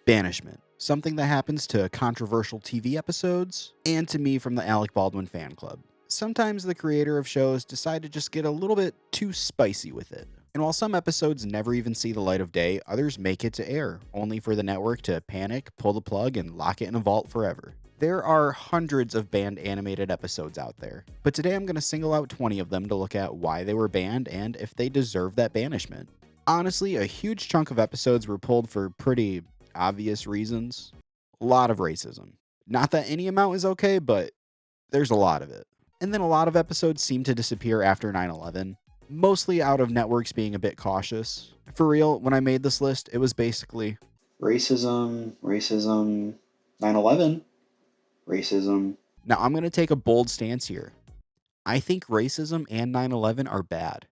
Banishment. Something that happens to controversial TV episodes, and to me from the Alec Baldwin fan club. Sometimes the creator of shows decide to just get a little bit too spicy with it. And while some episodes never even see the light of day, others make it to air, only for the network to panic, pull the plug, and lock it in a vault forever. There are hundreds of banned animated episodes out there, but today I'm going to single out 20 of them to look at why they were banned and if they deserve that banishment. Honestly, a huge chunk of episodes were pulled for pretty obvious reasons. A lot of racism. Not that any amount is okay, but there's a lot of it. And then a lot of episodes seem to disappear after 9/11, mostly out of networks being a bit cautious. For real, when I made this list, it was basically racism, 9/11, racism. Now I'm going to take a bold stance here. I think racism and 9/11 are bad.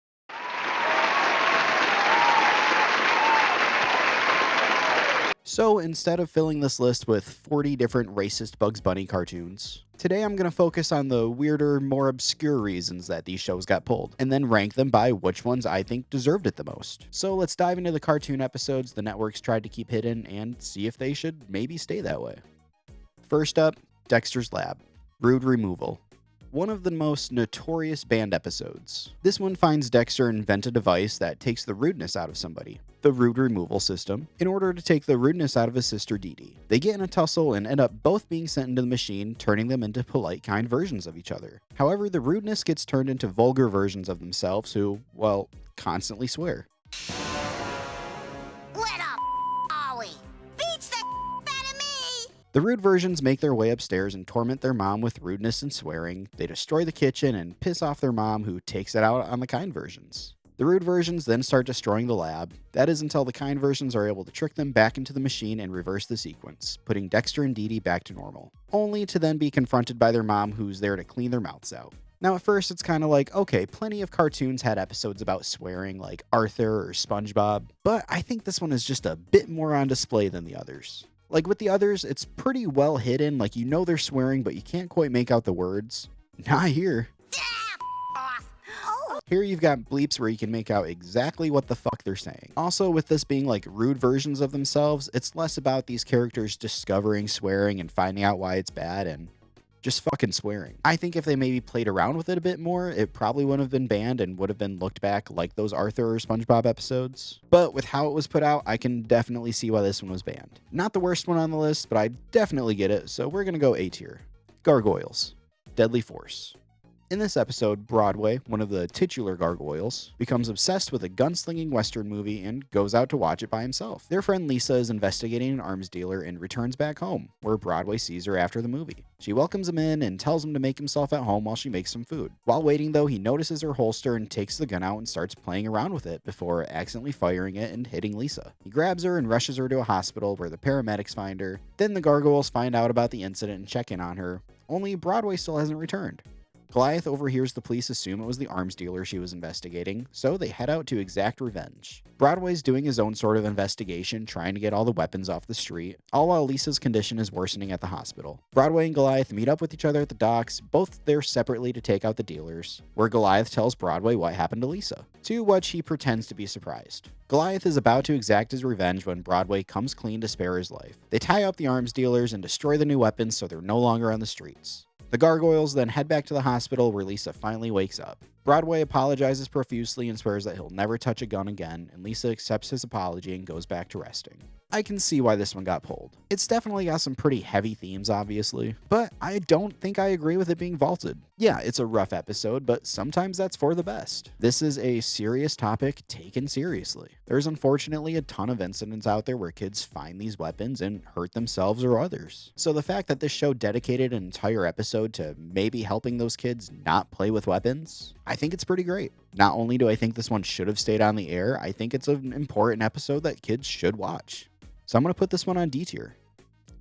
So instead of filling this list with 40 different racist Bugs Bunny cartoons, today I'm going to focus on the weirder, more obscure reasons that these shows got pulled, and then rank them by which ones I think deserved it the most. So let's dive into the cartoon episodes the networks tried to keep hidden and see if they should maybe stay that way. First up, Dexter's Lab. Rude removal. One of the most notorious banned episodes. This one finds Dexter invent a device that takes the rudeness out of somebody, the rude removal system, in order to take the rudeness out of his sister Dee Dee. They get in a tussle and end up both being sent into the machine, turning them into polite, kind versions of each other. However, the rudeness gets turned into vulgar versions of themselves who, well, constantly swear. The rude versions make their way upstairs and torment their mom with rudeness and swearing. They destroy the kitchen and piss off their mom, who takes it out on the kind versions. The rude versions then start destroying the lab. That is until the kind versions are able to trick them back into the machine and reverse the sequence, putting Dexter and Dee Dee back to normal, only to then be confronted by their mom, who's there to clean their mouths out. Now at first it's kind of like, okay, plenty of cartoons had episodes about swearing like Arthur or Spongebob, but I think this one is just a bit more on display than the others. Like with the others, it's pretty well hidden, like you know they're swearing, but you can't quite make out the words. Not here. Here you've got bleeps where you can make out exactly what the fuck they're saying. Also, with this being like rude versions of themselves, it's less about these characters discovering swearing and finding out why it's bad and just fucking swearing. I think if they maybe played around with it a bit more, it probably wouldn't have been banned and would have been looked back like those Arthur or SpongeBob episodes. But with how it was put out, I can definitely see why this one was banned. Not the worst one on the list, but I definitely get it, so we're gonna go A tier. Gargoyles. Deadly Force. In this episode, Broadway, one of the titular Gargoyles, becomes obsessed with a gunslinging Western movie and goes out to watch it by himself. Their friend Lisa is investigating an arms dealer and returns back home, where Broadway sees her after the movie. She welcomes him in and tells him to make himself at home while she makes some food. While waiting though, he notices her holster and takes the gun out and starts playing around with it before accidentally firing it and hitting Lisa. He grabs her and rushes her to a hospital where the paramedics find her. Then the Gargoyles find out about the incident and check in on her, only Broadway still hasn't returned. Goliath overhears the police assume it was the arms dealer she was investigating, so they head out to exact revenge. Broadway's doing his own sort of investigation, trying to get all the weapons off the street, all while Lisa's condition is worsening at the hospital. Broadway and Goliath meet up with each other at the docks, both there separately to take out the dealers, where Goliath tells Broadway what happened to Lisa, to which he pretends to be surprised. Goliath is about to exact his revenge when Broadway comes clean to spare his life. They tie up the arms dealers and destroy the new weapons so they're no longer on the streets. The Gargoyles then head back to the hospital where Lisa finally wakes up. Broadway apologizes profusely and swears that he'll never touch a gun again, and Lisa accepts his apology and goes back to resting. I can see why this one got pulled. It's definitely got some pretty heavy themes, obviously, but I don't think I agree with it being vaulted. Yeah, it's a rough episode, but sometimes that's for the best. This is a serious topic taken seriously. There's unfortunately a ton of incidents out there where kids find these weapons and hurt themselves or others. So the fact that this show dedicated an entire episode to maybe helping those kids not play with weapons, I think it's pretty great. Not only do I think this one should have stayed on the air, I think it's an important episode that kids should watch. So I'm going to put this one on D tier.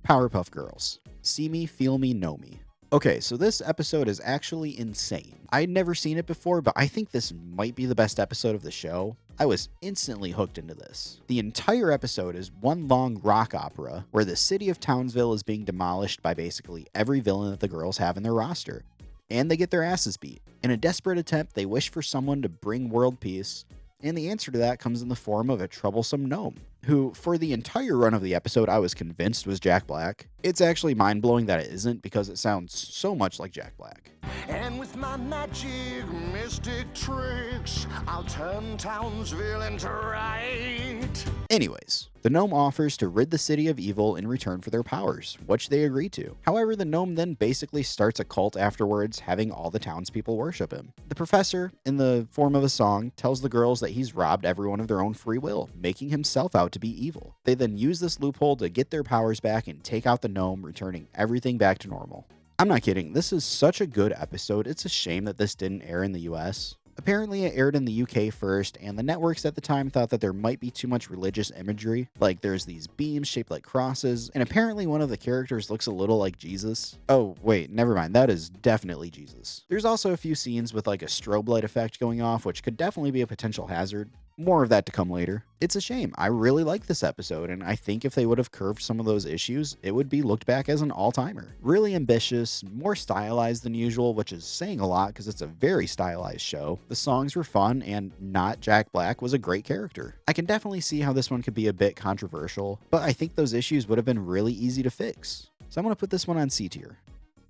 Powerpuff Girls. See Me, Feel Me, Know Me. Okay, so this episode is actually insane. I'd never seen it before, but I think this might be the best episode of the show. I was instantly hooked into this. The entire episode is one long rock opera where the city of Townsville is being demolished by basically every villain that the girls have in their roster. And they get their asses beat. In a desperate attempt, they wish for someone to bring world peace, and the answer to that comes in the form of a troublesome gnome. who for the entire run of the episode I was convinced was Jack Black. It's actually mind-blowing that it isn't because it sounds so much like Jack Black. And with my magic, mystic tricks, I'll turn Townsville into right. Anyways, the gnome offers to rid the city of evil in return for their powers, which they agree to. However, the gnome then basically starts a cult afterwards, having all the townspeople worship him. The professor, in the form of a song, tells the girls that he's robbed everyone of their own free will, making himself out to be evil. They then use this loophole to get their powers back and take out the gnome, returning everything back to normal. I'm not kidding, this is such a good episode. It's a shame that this didn't air in the US. Apparently it aired in the UK first, and the networks at the time thought that there might be too much religious imagery, like there's these beams shaped like crosses, and apparently one of the characters looks a little like Jesus. Oh wait, never mind, that is definitely Jesus. There's also a few scenes with like a strobe light effect going off, which could definitely be a potential hazard. More of that to come later. It's a shame. I really like this episode, and I think if they would have curved some of those issues, it would be looked back as an all-timer. Really ambitious, more stylized than usual, which is saying a lot because it's a very stylized show. The songs were fun, and not Jack Black was a great character. I can definitely see how this one could be a bit controversial, but I think those issues would have been really easy to fix. So I'm going to put this one on C tier.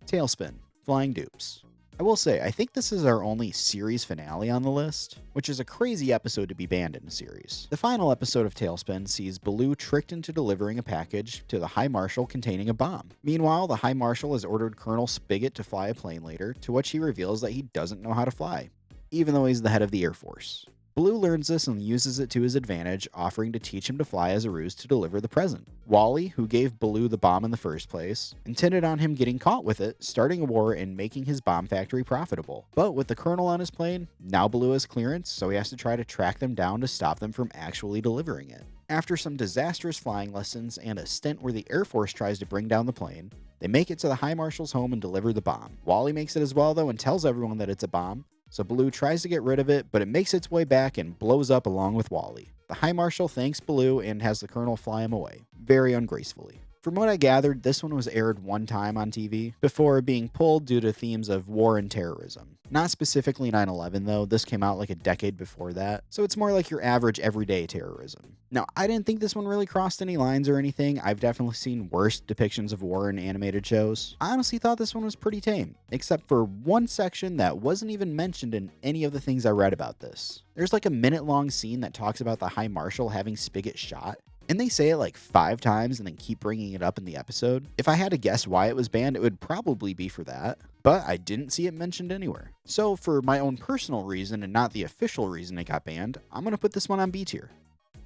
Tailspin, Flying Dupes. I will say, I think this is our only series finale on the list, which is a crazy episode to be banned in a series. The final episode of Tailspin sees Baloo tricked into delivering a package to the High Marshal containing a bomb. Meanwhile, the High Marshal has ordered Colonel Spigot to fly a plane later, to which he reveals that he doesn't know how to fly, even though he's the head of the Air Force. Baloo learns this and uses it to his advantage, offering to teach him to fly as a ruse to deliver the present. Wally, who gave Baloo the bomb in the first place, intended on him getting caught with it, starting a war and making his bomb factory profitable. But with the Colonel on his plane, now Baloo has clearance, so he has to try to track them down to stop them from actually delivering it. After some disastrous flying lessons and a stint where the Air Force tries to bring down the plane, they make it to the High Marshal's home and deliver the bomb. Wally makes it as well though and tells everyone that it's a bomb, so Baloo tries to get rid of it, but it makes its way back and blows up along with Wally. The High Marshal thanks Baloo and has the Colonel fly him away, very ungracefully. From what I gathered, this one was aired one time on TV, before being pulled due to themes of war and terrorism. Not specifically 9/11 though, this came out like a decade before that, so it's more like your average everyday terrorism. Now, I didn't think this one really crossed any lines or anything. I've definitely seen worse depictions of war in animated shows. I honestly thought this one was pretty tame, except for one section that wasn't even mentioned in any of the things I read about this. There's like a minute-long scene that talks about the High Marshal having Spigot shot, and they say it like 5 times and then keep bringing it up in the episode. If I had to guess why it was banned, it would probably be for that, but I didn't see it mentioned anywhere. So for my own personal reason and not the official reason it got banned, I'm going to put this one on B tier.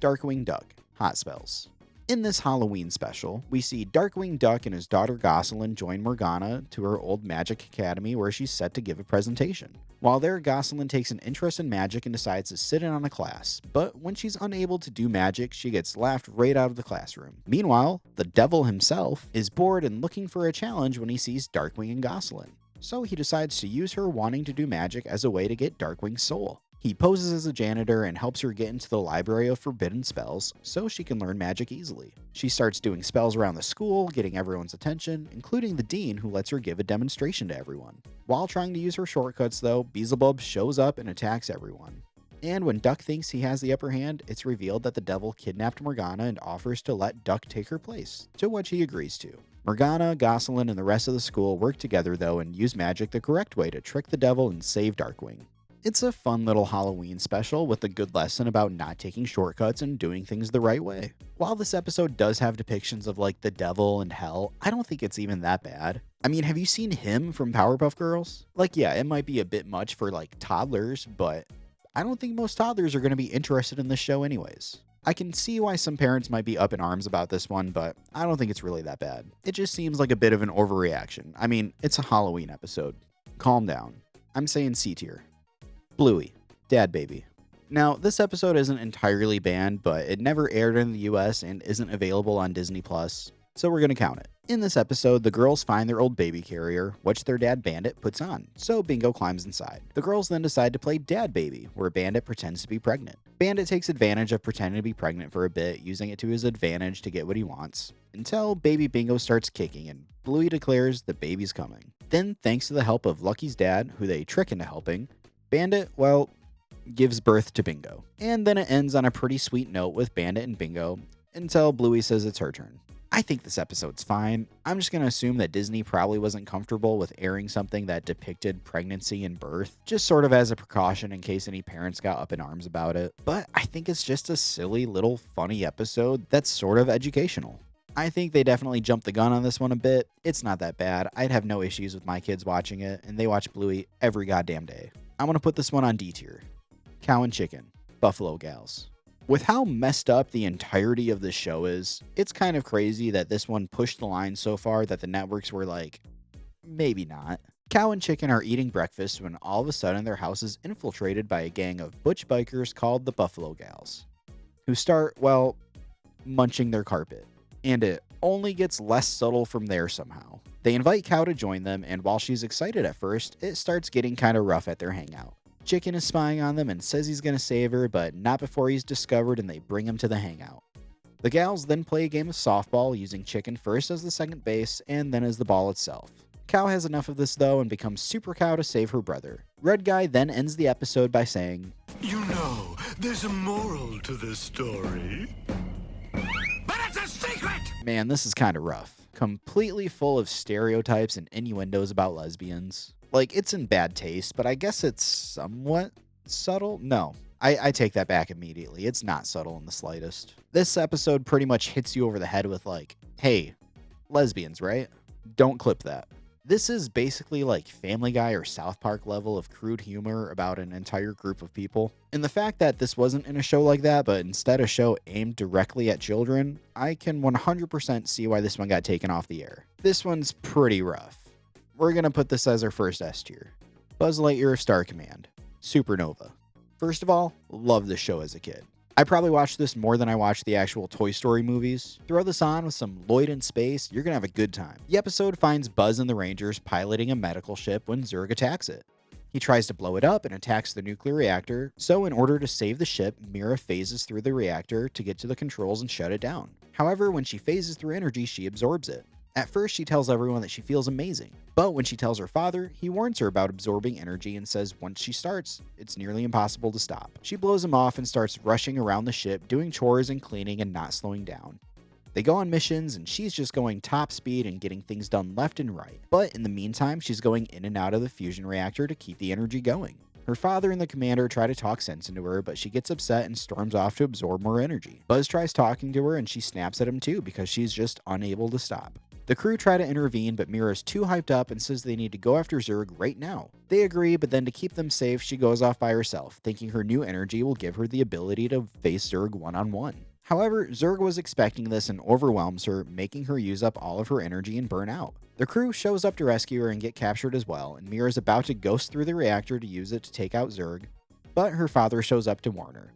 Darkwing Duck, Hot Spells. In this Halloween special, we see Darkwing Duck and his daughter Gosselin join Morgana to her old magic academy where she's set to give a presentation. While there, Gosselin takes an interest in magic and decides to sit in on a class, but when she's unable to do magic, she gets laughed right out of the classroom. Meanwhile, the devil himself is bored and looking for a challenge when he sees Darkwing and Gosselin, so he decides to use her wanting to do magic as a way to get Darkwing's soul. He poses as a janitor and helps her get into the library of forbidden spells so she can learn magic easily. She starts doing spells around the school, getting everyone's attention, including the dean who lets her give a demonstration to everyone. While trying to use her shortcuts though, Beelzebub shows up and attacks everyone. And when Duck thinks he has the upper hand, it's revealed that the devil kidnapped Morgana and offers to let Duck take her place, to which he agrees to. Morgana, Gosselin, and the rest of the school work together though and use magic the correct way to trick the devil and save Darkwing. It's a fun little Halloween special with a good lesson about not taking shortcuts and doing things the right way. While this episode does have depictions of like the devil and hell, I don't think it's even that bad. I mean, have you seen him from Powerpuff Girls? Like, yeah, it might be a bit much for like toddlers, but I don't think most toddlers are going to be interested in this show anyways. I can see why some parents might be up in arms about this one, but I don't think it's really that bad. It just seems like a bit of an overreaction. I mean, it's a Halloween episode. Calm down. I'm saying C tier. Bluey Dad Baby. Now, this episode isn't entirely banned, but it never aired in the US and isn't available on Disney+, so we're gonna count it. In this episode, the girls find their old baby carrier, which their dad Bandit puts on, so Bingo climbs inside. The girls then decide to play Dad Baby, where Bandit pretends to be pregnant. Bandit takes advantage of pretending to be pregnant for a bit, using it to his advantage to get what he wants, until baby Bingo starts kicking and Bluey declares the baby's coming. Then, thanks to the help of Lucky's dad, who they trick into helping, Bandit, well, gives birth to Bingo. And then it ends on a pretty sweet note with Bandit and Bingo until Bluey says it's her turn. I think this episode's fine. I'm just going to assume that Disney probably wasn't comfortable with airing something that depicted pregnancy and birth, just sort of as a precaution in case any parents got up in arms about it. But I think it's just a silly little funny episode that's sort of educational. I think they definitely jumped the gun on this one a bit. It's not that bad. I'd have no issues with my kids watching it, and they watch Bluey every goddamn day. I'm going to put this one on D tier. Cow and Chicken, Buffalo Gals. With how messed up the entirety of this show is, it's kind of crazy that this one pushed the line so far that the networks were like, maybe not. Cow and Chicken are eating breakfast when all of a sudden their house is infiltrated by a gang of butch bikers called the Buffalo Gals, who start, well, munching their carpet. And it only gets less subtle from there somehow. They invite Cow to join them, and while she's excited at first, it starts getting kind of rough at their hangout. Chicken is spying on them and says he's going to save her, but not before he's discovered, and they bring him to the hangout. The gals then play a game of softball, using Chicken first as the second base and then as the ball itself. Cow has enough of this though and becomes Super Cow to save her brother. Red Guy then ends the episode by saying, You know, there's a moral to this story. But it's a secret! Man, this is kind of rough. Completely full of stereotypes and innuendos about lesbians. Like, it's in bad taste, but I guess it's somewhat subtle? No, I take that back immediately. It's not subtle in the slightest. This episode pretty much hits you over the head with like, hey, lesbians, right? Don't clip that. This is basically like Family Guy or South Park level of crude humor about an entire group of people. And the fact that this wasn't in a show like that, but instead a show aimed directly at children, I can 100% see why this one got taken off the air. This one's pretty rough. We're going to put this as our first S tier. Buzz Lightyear of Star Command, Supernova. First of all, love this show as a kid. I probably watched this more than I watched the actual Toy Story movies. Throw this on with some Lloyd in space, you're gonna have a good time. The episode finds Buzz and the Rangers piloting a medical ship when Zurg attacks it. He tries to blow it up and attacks the nuclear reactor, so in order to save the ship, Mira phases through the reactor to get to the controls and shut it down. However, when she phases through energy, she absorbs it. At first, she tells everyone that she feels amazing, but when she tells her father, he warns her about absorbing energy and says once she starts, it's nearly impossible to stop. She blows him off and starts rushing around the ship, doing chores and cleaning and not slowing down. They go on missions, and she's just going top speed and getting things done left and right. But in the meantime, she's going in and out of the fusion reactor to keep the energy going. Her father and the commander try to talk sense into her, but she gets upset and storms off to absorb more energy. Buzz tries talking to her, and she snaps at him too because she's just unable to stop. The crew try to intervene, but Mira's too hyped up and says they need to go after Zurg right now. They agree, but then to keep them safe, she goes off by herself, thinking her new energy will give her the ability to face Zurg one-on-one. However, Zurg was expecting this and overwhelms her, making her use up all of her energy and burn out. The crew shows up to rescue her and get captured as well, and Mira's about to ghost through the reactor to use it to take out Zurg, but her father shows up to warn her.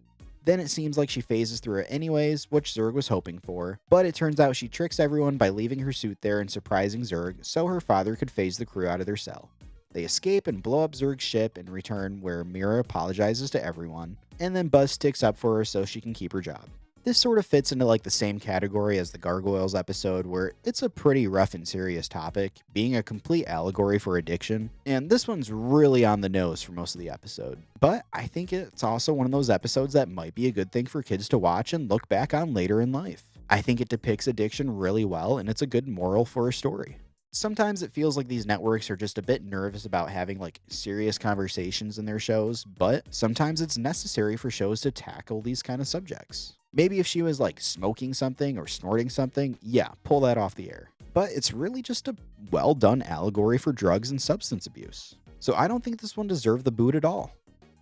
Then it seems like she phases through it anyways, which Zurg was hoping for, but it turns out she tricks everyone by leaving her suit there and surprising Zurg so her father could phase the crew out of their cell. They escape and blow up Zurg's ship in return, where Mira apologizes to everyone, and then Buzz sticks up for her so she can keep her job. This sort of fits into like the same category as the Gargoyles episode, where it's a pretty rough and serious topic, being a complete allegory for addiction, and this one's really on the nose for most of the episode. But I think it's also one of those episodes that might be a good thing for kids to watch and look back on later in life. I think it depicts addiction really well, and it's a good moral for a story. Sometimes it feels like these networks are just a bit nervous about having like serious conversations in their shows, but sometimes it's necessary for shows to tackle these kind of subjects. Maybe if she was like smoking something or snorting something, yeah, pull that off the air. But it's really just a well done allegory for drugs and substance abuse. So I don't think this one deserved the boot at all.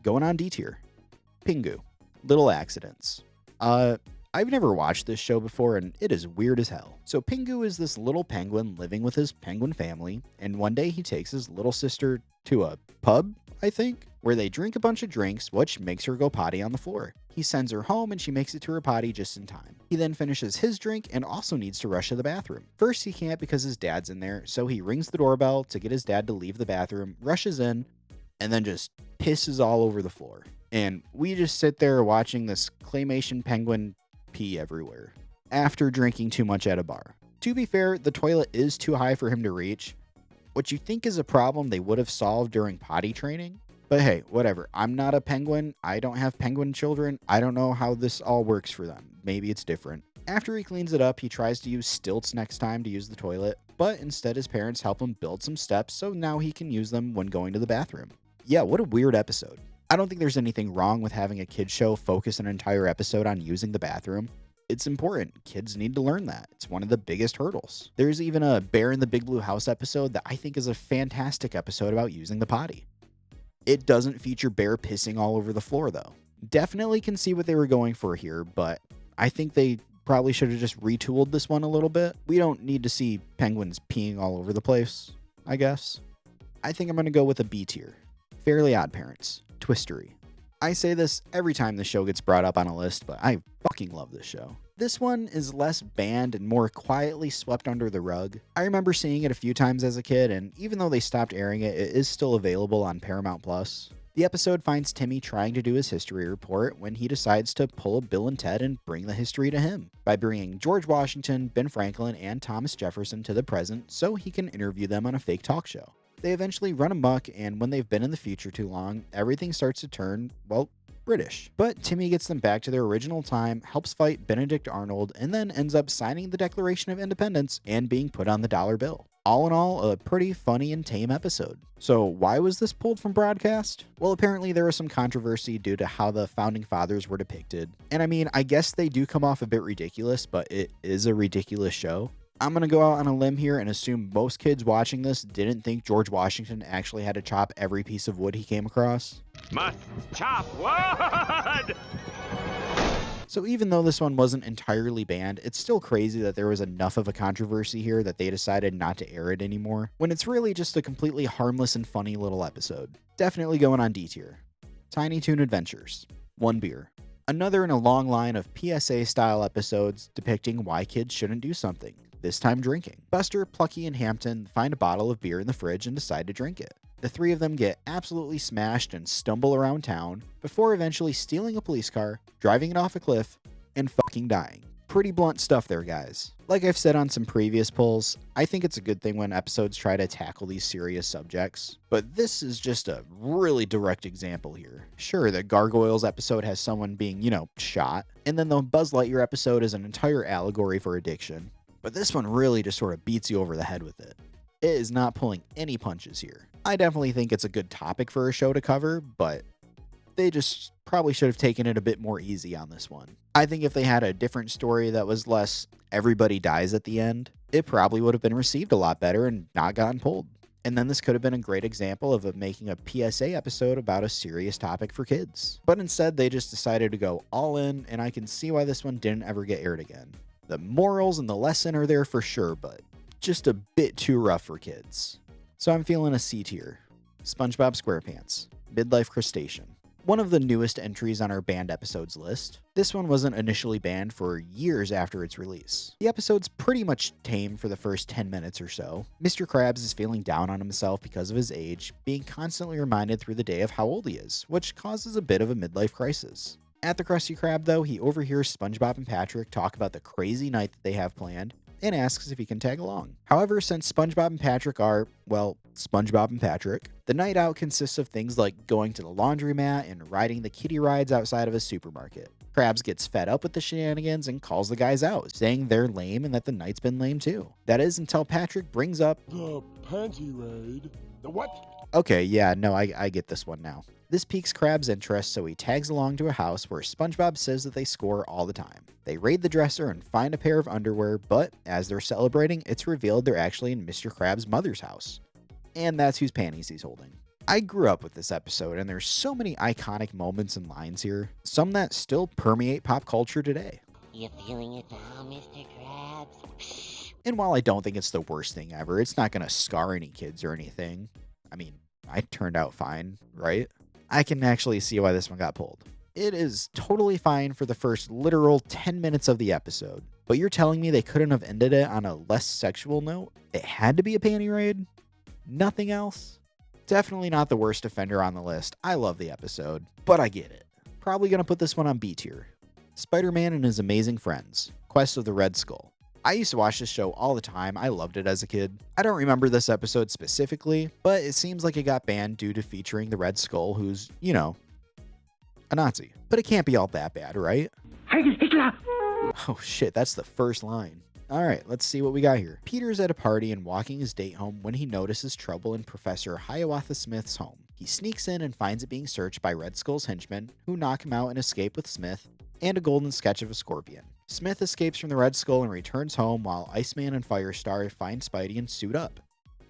Going on D tier. Pingu, Little Accidents. I've never watched this show before, and it is weird as hell. So Pingu is this little penguin living with his penguin family, and one day he takes his little sister to a pub, I think, where they drink a bunch of drinks, which makes her go potty on the floor. He sends her home, and she makes it to her potty just in time. He then finishes his drink and also needs to rush to the bathroom. First, he can't because his dad's in there, so he rings the doorbell to get his dad to leave the bathroom, rushes in, and then just pisses all over the floor. And we just sit there watching this claymation penguin pee everywhere after drinking too much at a bar. To be fair, the toilet is too high for him to reach, which you think is a problem they would have solved during potty training, But hey, whatever. I'm not a penguin. I don't have penguin children. I don't know how this all works for them. Maybe it's different. After he cleans it up, he tries to use stilts next time to use the toilet, but instead his parents help him build some steps so now he can use them when going to the bathroom. Yeah, what a weird episode. I don't think there's anything wrong with having a kid's show focus an entire episode on using the bathroom. It's important. Kids need to learn that. It's one of the biggest hurdles. There's even a Bear in the Big Blue House episode that I think is a fantastic episode about using the potty. It doesn't feature Bear pissing all over the floor though. Definitely can see what they were going for here, but I think they probably should have just retooled this one a little bit. We don't need to see penguins peeing all over the place, I guess. I think I'm going to go with a B tier. Fairly Odd Parents. Twistery. I say this every time the show gets brought up on a list, but I fucking love this show. This one is less banned and more quietly swept under the rug. I remember seeing it a few times as a kid, and even though they stopped airing it, it is still available on Paramount+. The episode finds Timmy trying to do his history report when he decides to pull a Bill and Ted and bring the history to him by bringing George Washington, Ben Franklin, and Thomas Jefferson to the present so he can interview them on a fake talk show. They eventually run amok, and when they've been in the future too long, everything starts to turn, well, British. But Timmy gets them back to their original time, helps fight Benedict Arnold, and then ends up signing the Declaration of Independence and being put on the dollar bill. All in all, a pretty funny and tame episode. So why was this pulled from broadcast? Well, apparently there was some controversy due to how the founding fathers were depicted. And I mean, I guess they do come off a bit ridiculous, but it is a ridiculous show. I'm going to go out on a limb here and assume most kids watching this didn't think George Washington actually had to chop every piece of wood he came across. Must chop wood! So even though this one wasn't entirely banned, it's still crazy that there was enough of a controversy here that they decided not to air it anymore, when it's really just a completely harmless and funny little episode. Definitely going on D tier. Tiny Toon Adventures. One beer. Another in a long line of PSA-style episodes depicting why kids shouldn't do something, this time drinking. Buster, Plucky, and Hampton find a bottle of beer in the fridge and decide to drink it. The three of them get absolutely smashed and stumble around town, before eventually stealing a police car, driving it off a cliff, and fucking dying. Pretty blunt stuff there, guys. Like I've said on some previous polls, I think it's a good thing when episodes try to tackle these serious subjects, but this is just a really direct example here. Sure, the Gargoyles episode has someone being, shot, and then the Buzz Lightyear episode is an entire allegory for addiction, but this one really just sort of beats you over the head with it. It is not pulling any punches here. I definitely think it's a good topic for a show to cover, but they just probably should have taken it a bit more easy on this one. I think if they had a different story that was less everybody dies at the end, it probably would have been received a lot better and not gotten pulled. And then this could have been a great example of making a PSA episode about a serious topic for kids. But instead, they just decided to go all in, and I can see why this one didn't ever get aired again. The morals and the lesson are there for sure, but just a bit too rough for kids. So I'm feeling a C tier. SpongeBob SquarePants. Midlife Crustacean. One of the newest entries on our banned episodes list. This one wasn't initially banned for years after its release. The episode's pretty much tame for the first 10 minutes or so. Mr. Krabs is feeling down on himself because of his age, being constantly reminded through the day of how old he is, which causes a bit of a midlife crisis. At the Krusty Krab, though, he overhears SpongeBob and Patrick talk about the crazy night that they have planned, and asks if he can tag along. However, since SpongeBob and Patrick are, well, SpongeBob and Patrick, the night out consists of things like going to the laundromat and riding the kiddie rides outside of a supermarket. Krabs gets fed up with the shenanigans and calls the guys out, saying they're lame and that the night's been lame too. That is until Patrick brings up the panty raid. The what? Okay, yeah, no, I get this one now. This piques Krabs' interest, so he tags along to a house where SpongeBob says that they score all the time. They raid the dresser and find a pair of underwear, but as they're celebrating, it's revealed they're actually in Mr. Krabs' mother's house. And that's whose panties he's holding. I grew up with this episode, and there's so many iconic moments and lines here, some that still permeate pop culture today. You feeling it now, Mr. Krabs? And while I don't think it's the worst thing ever, it's not gonna scar any kids or anything. I mean, I turned out fine, right? I can actually see why this one got pulled. It is totally fine for the first literal 10 minutes of the episode, but you're telling me they couldn't have ended it on a less sexual note? It had to be a panty raid? Nothing else? Definitely not the worst offender on the list. I love the episode, but I get it. Probably gonna put this one on B tier. Spider-Man and His Amazing Friends. Quest of the Red Skull. I used to watch this show all the time. I loved it as a kid. I don't remember this episode specifically, but it seems like it got banned due to featuring the Red Skull, who's, you know, a Nazi. But it can't be all that bad, right? Oh shit, that's the first line. Alright, let's see what we got here. Peter's at a party and walking his date home when he notices trouble in Professor Hiawatha Smith's home. He sneaks in and finds it being searched by Red Skull's henchmen, who knock him out and escape with Smith, and a golden sketch of a scorpion. Smith escapes from the Red Skull and returns home while Iceman and Firestar find Spidey and suit up.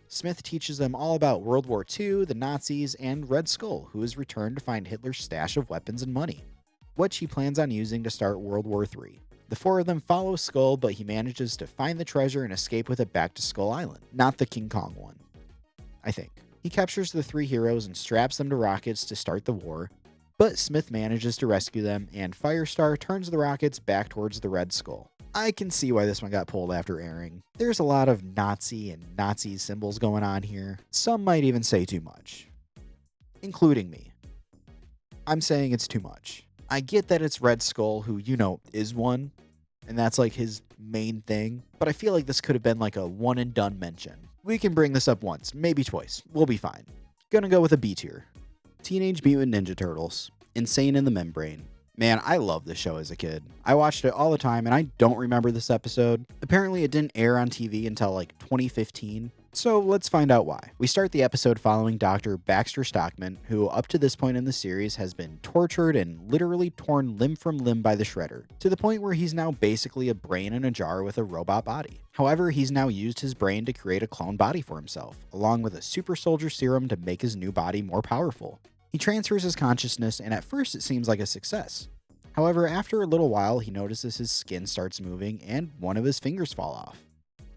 Smith teaches them all about World War II, the Nazis, and Red Skull, who has returned to find Hitler's stash of weapons and money, which he plans on using to start World War III. The four of them follow Skull, but he manages to find the treasure and escape with it back to Skull Island. Not the King Kong one, I think. He captures the three heroes and straps them to rockets to start the war, but Smith manages to rescue them, and Firestar turns the rockets back towards the Red Skull. I can see why this one got pulled after airing. There's a lot of Nazi and Nazi symbols going on here. Some might even say too much, including me. I'm saying it's too much. I get that it's Red Skull, who, you know, is one, and that's like his main thing, but I feel like this could have been like a one and done mention. We can bring this up once, maybe twice. We'll be fine. Gonna go with a B tier. Teenage Mutant Ninja Turtles. Insane in the Membrane. Man, I loved this show as a kid. I watched it all the time, and I don't remember this episode. Apparently, it didn't air on TV until like 2015. So let's find out why. We start the episode following Dr. Baxter Stockman, who up to this point in the series has been tortured and literally torn limb from limb by the Shredder, to the point where he's now basically a brain in a jar with a robot body. However, he's now used his brain to create a clone body for himself, along with a super soldier serum to make his new body more powerful. He transfers his consciousness, and at first it seems like a success. However, after a little while, he notices his skin starts moving and one of his fingers fall off.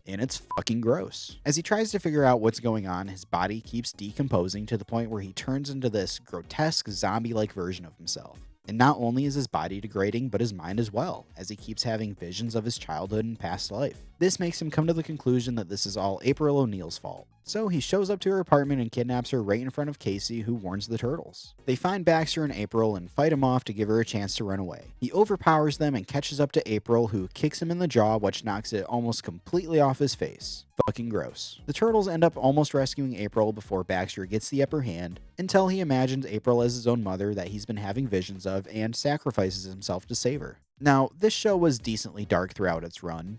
And it's fucking gross. As he tries to figure out what's going on, his body keeps decomposing to the point where he turns into this grotesque zombie-like version of himself. And not only is his body degrading, but his mind as well, as he keeps having visions of his childhood and past life. This makes him come to the conclusion that this is all April O'Neil's fault. So he shows up to her apartment and kidnaps her right in front of Casey, who warns the turtles. They find Baxter and April and fight him off to give her a chance to run away. He overpowers them and catches up to April, who kicks him in the jaw, which knocks it almost completely off his face. Fucking gross. The turtles end up almost rescuing April before Baxter gets the upper hand, until he imagines April as his own mother that he's been having visions of and sacrifices himself to save her. Now, this show was decently dark throughout its run.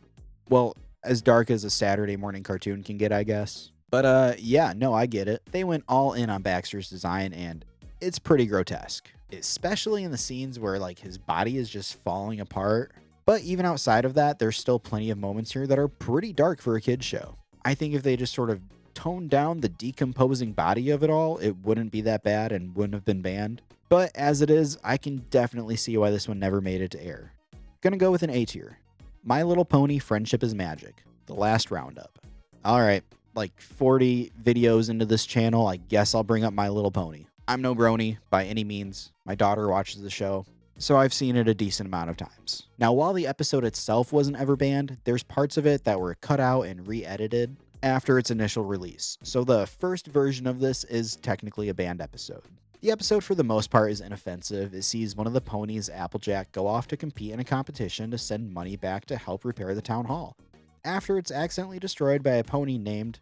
Well, as dark as a Saturday morning cartoon can get, I guess. But yeah, no, I get it. They went all in on Baxter's design, and it's pretty grotesque. Especially in the scenes where, like, his body is just falling apart. But even outside of that, there's still plenty of moments here that are pretty dark for a kid's show. I think if they just sort of toned down the decomposing body of it all, it wouldn't be that bad and wouldn't have been banned. But as it is, I can definitely see why this one never made it to air. Gonna go with an A tier. My Little Pony Friendship is Magic. The Last Roundup. Alright, like 40 videos into this channel, I guess I'll bring up My Little Pony. I'm no brony by any means. My daughter watches the show, so I've seen it a decent amount of times. Now, while the episode itself wasn't ever banned, there's parts of it that were cut out and re-edited after its initial release, so the first version of this is technically a banned episode. The episode, for the most part, is inoffensive. It sees one of the ponies, Applejack, go off to compete in a competition to send money back to help repair the town hall, after it's accidentally destroyed by a pony named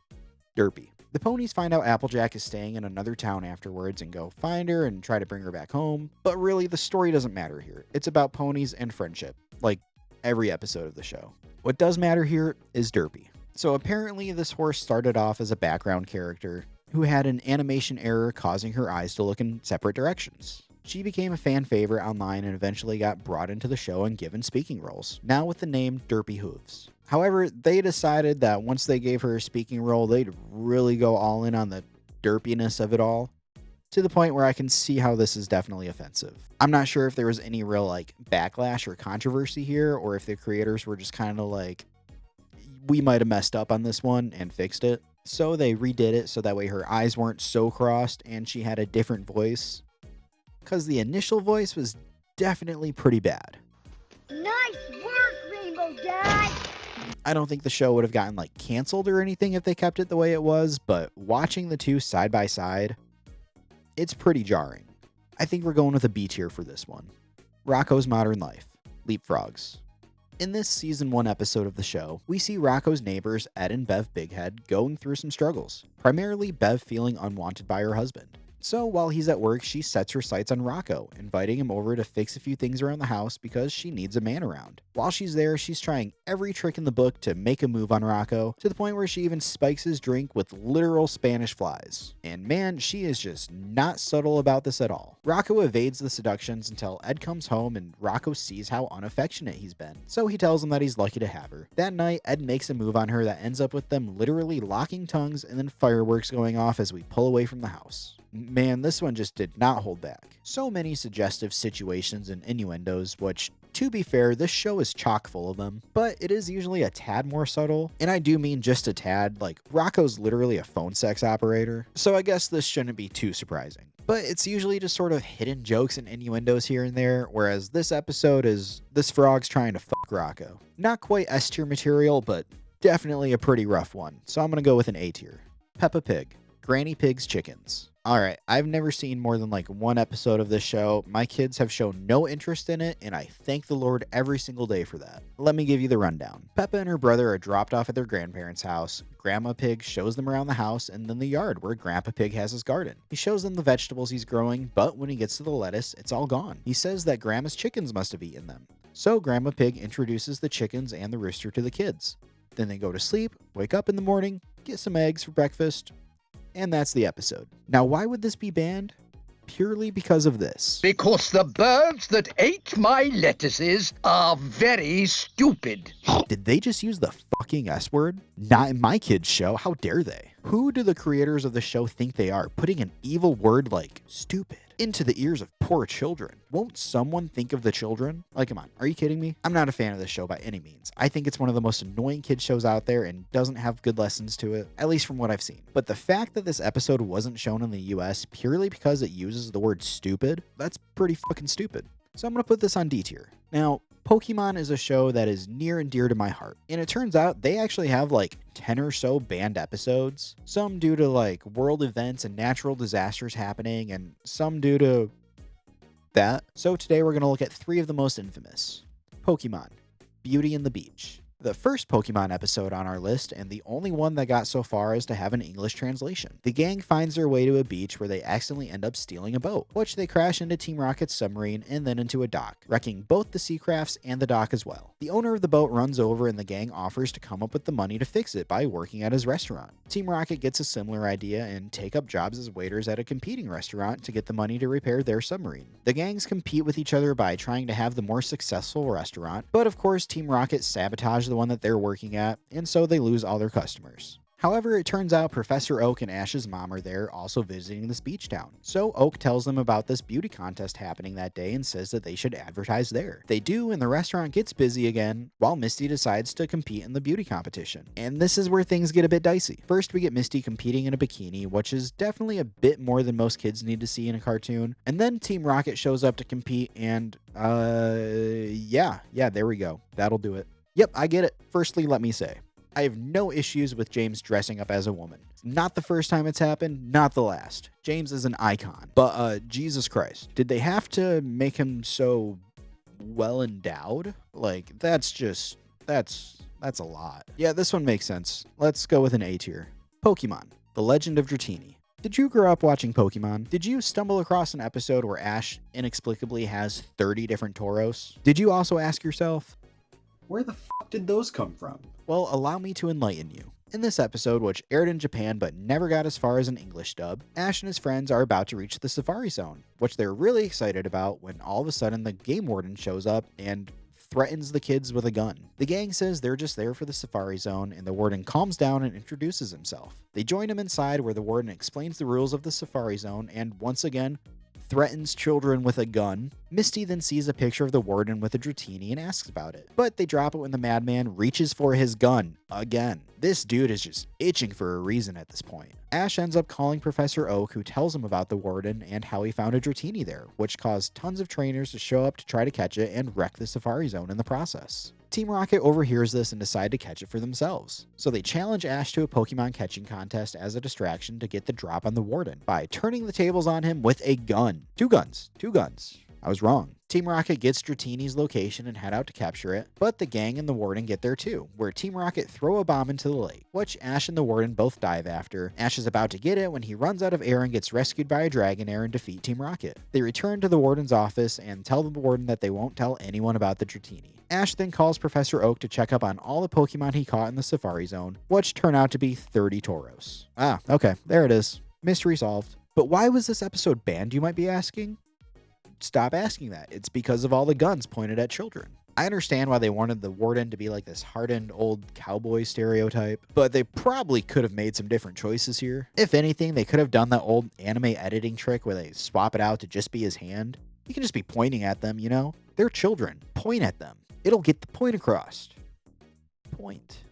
Derpy. The ponies find out Applejack is staying in another town afterwards and go find her and try to bring her back home, but really the story doesn't matter here. It's about ponies and friendship, like every episode of the show. What does matter here is Derpy. So apparently this horse started off as a background character who had an animation error causing her eyes to look in separate directions. She became a fan favorite online and eventually got brought into the show and given speaking roles, now with the name Derpy Hooves. However, they decided that once they gave her a speaking role, they'd really go all in on the derpiness of it all, to the point where I can see how this is definitely offensive. I'm not sure if there was any real like backlash or controversy here, or if the creators were just kind of like, we might have messed up on this one and fixed it. So they redid it so that way her eyes weren't so crossed and she had a different voice, because the initial voice was definitely pretty bad. Nice work, Rainbow Dad! I don't think the show would have gotten like canceled or anything if they kept it the way it was, but watching the two side by side, it's pretty jarring. I think we're going with a B tier for this one. Rocco's Modern Life. Leapfrogs. In this season 1 episode of the show, we see Rocco's neighbors Ed and Bev Bighead going through some struggles, primarily Bev feeling unwanted by her husband. So while he's at work, she sets her sights on Rocco, inviting him over to fix a few things around the house because she needs a man around. While she's there, she's trying every trick in the book to make a move on Rocco, to the point where she even spikes his drink with literal Spanish flies. And man, she is just not subtle about this at all. Rocco evades the seductions until Ed comes home and Rocco sees how unaffectionate he's been, so he tells him that he's lucky to have her. That night, Ed makes a move on her that ends up with them literally locking tongues and then fireworks going off as we pull away from the house. Man, this one just did not hold back. So many suggestive situations and innuendos, which, to be fair, this show is chock full of them, but it is usually a tad more subtle, and I do mean just a tad. Like, Rocco's literally a phone sex operator, so I guess this shouldn't be too surprising. But it's usually just sort of hidden jokes and innuendos here and there, whereas this episode is this frog's trying to fuck Rocco. Not quite S tier material, but definitely a pretty rough one, so I'm gonna go with an A tier. Peppa Pig, Granny Pig's Chickens. Alright, I've never seen more than like one episode of this show. My kids have shown no interest in it, and I thank the Lord every single day for that. Let me give you the rundown. Peppa and her brother are dropped off at their grandparents' house. Grandma Pig shows them around the house and then the yard where Grandpa Pig has his garden. He shows them the vegetables he's growing, but when he gets to the lettuce, it's all gone. He says that Grandma's chickens must have eaten them. So Grandma Pig introduces the chickens and the rooster to the kids. Then they go to sleep, wake up in the morning, get some eggs for breakfast, and that's the episode. Now, why would this be banned? Purely because of this. Because the birds that ate my lettuces are very stupid. Did they just use the fucking S word? Not in my kids' show. How dare they? Who do the creators of the show think they are, putting an evil word like stupid into the ears of poor children? Won't someone think of the children? Like, come on, are you kidding me? I'm not a fan of this show by any means. I think it's one of the most annoying kid shows out there and doesn't have good lessons to it, at least from what I've seen. But the fact that this episode wasn't shown in the US purely because it uses the word stupid, that's pretty fucking stupid. So I'm gonna put this on D tier. Now, Pokemon is a show that is near and dear to my heart, and it turns out they actually have like 10 or so banned episodes, some due to like world events and natural disasters happening, and some due to that. So today we're going to look at 3 of the most infamous. Pokemon, Beauty and the Beach. The first Pokemon episode on our list, and the only one that got so far as to have an English translation. The gang finds their way to a beach where they accidentally end up stealing a boat, which they crash into Team Rocket's submarine and then into a dock, wrecking both the sea crafts and the dock as well. The owner of the boat runs over and the gang offers to come up with the money to fix it by working at his restaurant. Team Rocket gets a similar idea and take up jobs as waiters at a competing restaurant to get the money to repair their submarine. The gangs compete with each other by trying to have the more successful restaurant, but of course Team Rocket sabotages the one that they're working at, and so they lose all their customers. However, it turns out Professor Oak and Ash's mom are there also visiting this beach town. So Oak tells them about this beauty contest happening that day and says that they should advertise there. They do, and the restaurant gets busy again, while Misty decides to compete in the beauty competition. And this is where things get a bit dicey. First, we get Misty competing in a bikini, which is definitely a bit more than most kids need to see in a cartoon. And then Team Rocket shows up to compete and, yeah, there we go. That'll do it. Yep, I get it. Firstly, let me say, I have no issues with James dressing up as a woman. It's not the first time it's happened, not the last. James is an icon. But, Jesus Christ. Did they have to make him so well endowed? Like, that's a lot. Yeah, this one makes sense. Let's go with an A tier. Pokemon, The Legend of Dratini. Did you grow up watching Pokemon? Did you stumble across an episode where Ash inexplicably has 30 different Tauros? Did you also ask yourself, where the fuck did those come from? Well, allow me to enlighten you. In this episode, which aired in Japan but never got as far as an English dub, Ash and his friends are about to reach the Safari Zone, which they're really excited about when all of a sudden the Game Warden shows up and threatens the kids with a gun. The gang says they're just there for the Safari Zone, and the Warden calms down and introduces himself. They join him inside where the Warden explains the rules of the Safari Zone and, once again, threatens children with a gun. Misty then sees a picture of the Warden with a Dratini and asks about it, but they drop it when the madman reaches for his gun again. This dude is just itching for a reason at this point. Ash ends up calling Professor Oak, who tells him about the Warden and how he found a Dratini there, which caused tons of trainers to show up to try to catch it and wreck the Safari Zone in the process. Team Rocket overhears this and decide to catch it for themselves. So they challenge Ash to a Pokemon catching contest as a distraction to get the drop on the Warden by turning the tables on him with a gun. Two guns. I was wrong. Team Rocket gets Dratini's location and head out to capture it, but the gang and the warden get there too, where Team Rocket throw a bomb into the lake, which Ash and the warden both dive after. Ash is about to get it when he runs out of air and gets rescued by a Dragonair and defeat Team Rocket. They return to the warden's office and tell the warden that they won't tell anyone about the Dratini. Ash then calls Professor Oak to check up on all the Pokemon he caught in the Safari Zone, which turn out to be 30 Tauros. Ah, okay, there it is. Mystery solved. But why was this episode banned, you might be asking? Stop asking that. It's because of all the guns pointed at children. I understand why they wanted the warden to be like this hardened old cowboy stereotype, but they probably could have made some different choices here. If anything, they could have done that old anime editing trick where they swap it out to just be his hand. You can just be pointing at them, you know? They're children. Point at them. It'll get the point across. Point.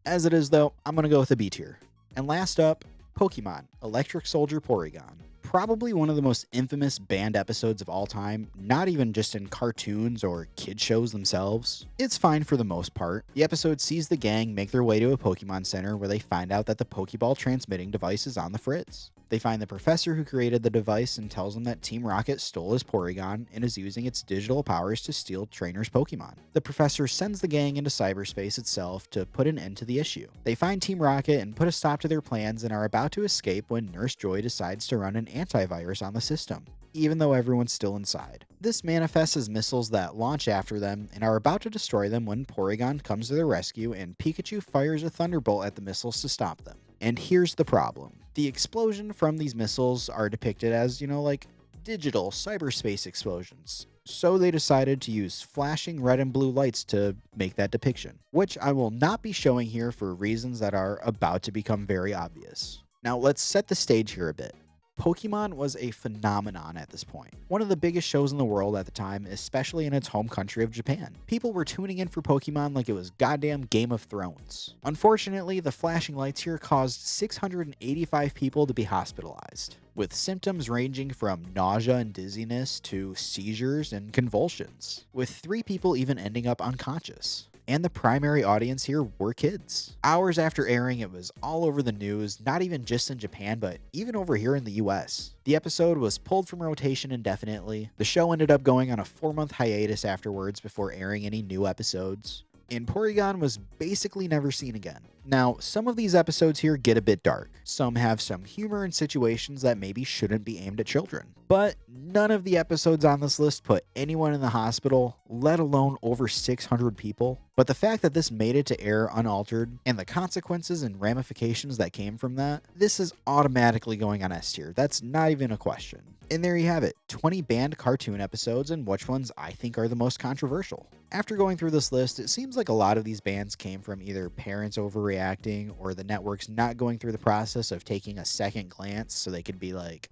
As it is, though, I'm going to go with a B tier. And last up, Pokemon Electric Soldier Porygon. Probably one of the most infamous banned episodes of all time, not even just in cartoons or kid shows themselves. It's fine for the most part. The episode sees the gang make their way to a Pokemon Center where they find out that the Pokeball transmitting device is on the fritz. They find the professor who created the device and tells them that Team Rocket stole his Porygon and is using its digital powers to steal trainers' Pokemon. The professor sends the gang into cyberspace itself to put an end to the issue. They find Team Rocket and put a stop to their plans and are about to escape when Nurse Joy decides to run an antivirus on the system, even though everyone's still inside. This manifests as missiles that launch after them and are about to destroy them when Porygon comes to their rescue and Pikachu fires a thunderbolt at the missiles to stop them. And here's the problem. The explosion from these missiles are depicted as, like digital cyberspace explosions. So they decided to use flashing red and blue lights to make that depiction, which I will not be showing here for reasons that are about to become very obvious. Now let's set the stage here a bit. Pokemon was a phenomenon at this point. One of the biggest shows in the world at the time, especially in its home country of Japan. People were tuning in for Pokemon like it was goddamn Game of Thrones. Unfortunately, the flashing lights here caused 685 people to be hospitalized, with symptoms ranging from nausea and dizziness to seizures and convulsions, with 3 people even ending up unconscious. And the primary audience here were kids. Hours after airing, it was all over the news, not even just in Japan, but even over here in the US. The episode was pulled from rotation indefinitely. The show ended up going on a 4-month hiatus afterwards before airing any new episodes. And Porygon was basically never seen again. Now, some of these episodes here get a bit dark. Some have some humor and situations that maybe shouldn't be aimed at children. But none of the episodes on this list put anyone in the hospital, let alone over 600 people. But the fact that this made it to air unaltered, and the consequences and ramifications that came from that, this is automatically going on S tier. That's not even a question. And there you have it, 20 banned cartoon episodes and which ones I think are the most controversial. After going through this list, it seems like a lot of these bans came from either parents overreacting or the networks not going through the process of taking a second glance so they could be like,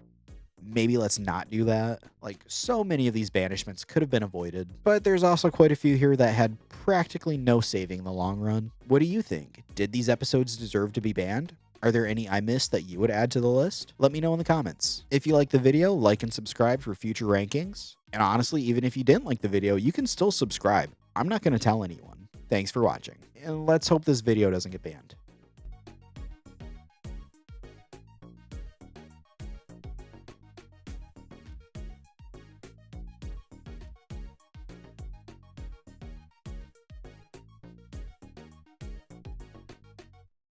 maybe let's not do that. Like, so many of these banishments could have been avoided, but there's also quite a few here that had practically no saving in the long run. What do you think? Did these episodes deserve to be banned? Are there any I missed that you would add to the list? Let me know in the comments. If you like the video, like and subscribe for future rankings. And honestly, even if you didn't like the video, you can still subscribe. I'm not going to tell anyone. Thanks for watching. And let's hope this video doesn't get banned.